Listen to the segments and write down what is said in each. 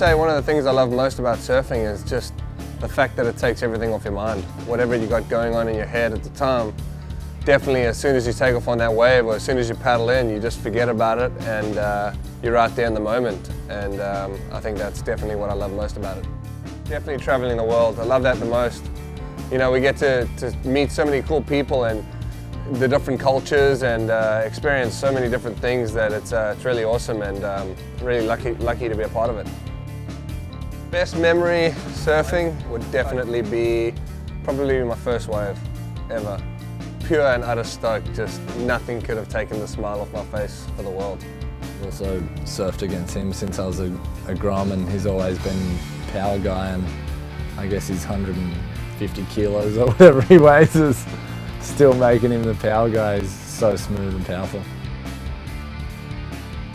say one of the things I love most about surfing is just the fact that it takes everything off your mind. Whatever you got going on in your head at the time, definitely as soon as you take off on that wave or as soon as you paddle in, you just forget about it and you're right there in the moment. And I think that's definitely what I love most about it. Definitely traveling the world. I love that the most. You know, we get to meet so many cool people and the different cultures and experience so many different things that it's really awesome and really lucky to be a part of it. Best memory surfing would definitely be probably my first wave ever. Pure and utter stoke, just nothing could have taken the smile off my face for the world. I've also surfed against him since I was a grom, and he's always been a power guy, and I guess he's 150 kilos or whatever he weighs is still making him the power guy. He's so smooth and powerful.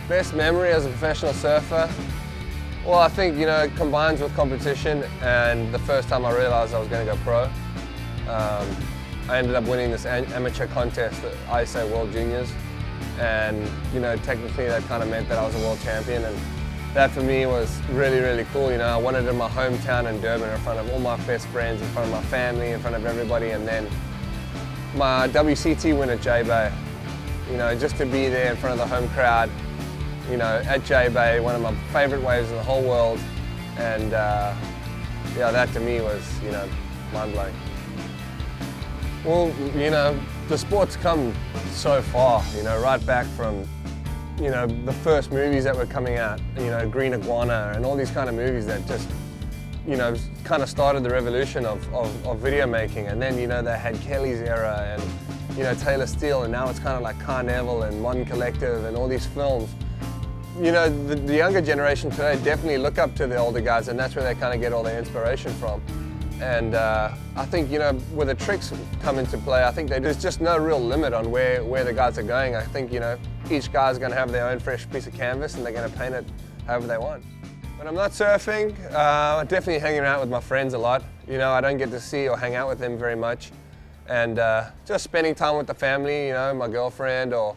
Best memory as a professional surfer? Well, I think, you know, it combines with competition, and the first time I realized I was going to go pro, I ended up winning this amateur contest at ISA World Juniors, and you know, technically that kind of meant that I was a world champion, and that for me was really, really cool. You know, I won it in my hometown in Durban in front of all my best friends, in front of my family, in front of everybody, and then my WCT win at J-Bay. You know, just to be there in front of the home crowd, you know, at J-Bay, one of my favourite waves in the whole world, and yeah, that to me was, you know, mind-blowing. Well, you know, the sport's come so far, you know, right back from, you know, the first movies that were coming out, you know, Green Iguana and all these kind of movies that just, you know, kind of started the revolution of video making. And then, you know, they had Kelly's era and, you know, Taylor Steele, and now it's kind of like Carnival and Modern Collective and all these films. You know, the younger generation today definitely look up to the older guys, and that's where they kind of get all their inspiration from. And I think, you know, where the tricks come into play, I think there's just no real limit on where the guys are going. I think, you know, each guy's going to have their own fresh piece of canvas and they're going to paint it however they want. When I'm not surfing, I'm definitely hanging out with my friends a lot. You know, I don't get to see or hang out with them very much. And just spending time with the family, you know, my girlfriend, or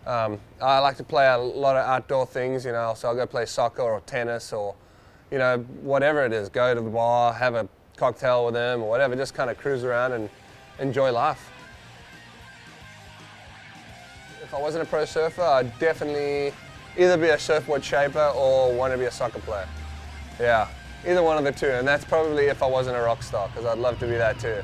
I like to play a lot of outdoor things, you know, so I'll go play soccer or tennis or, you know, whatever it is, go to the bar, have a cocktail with them or whatever, just kind of cruise around and enjoy life. If I wasn't a pro surfer, I'd definitely either be a surfboard shaper or want to be a soccer player. Yeah, either one of the two, and that's probably if I wasn't a rock star, because I'd love to be that too.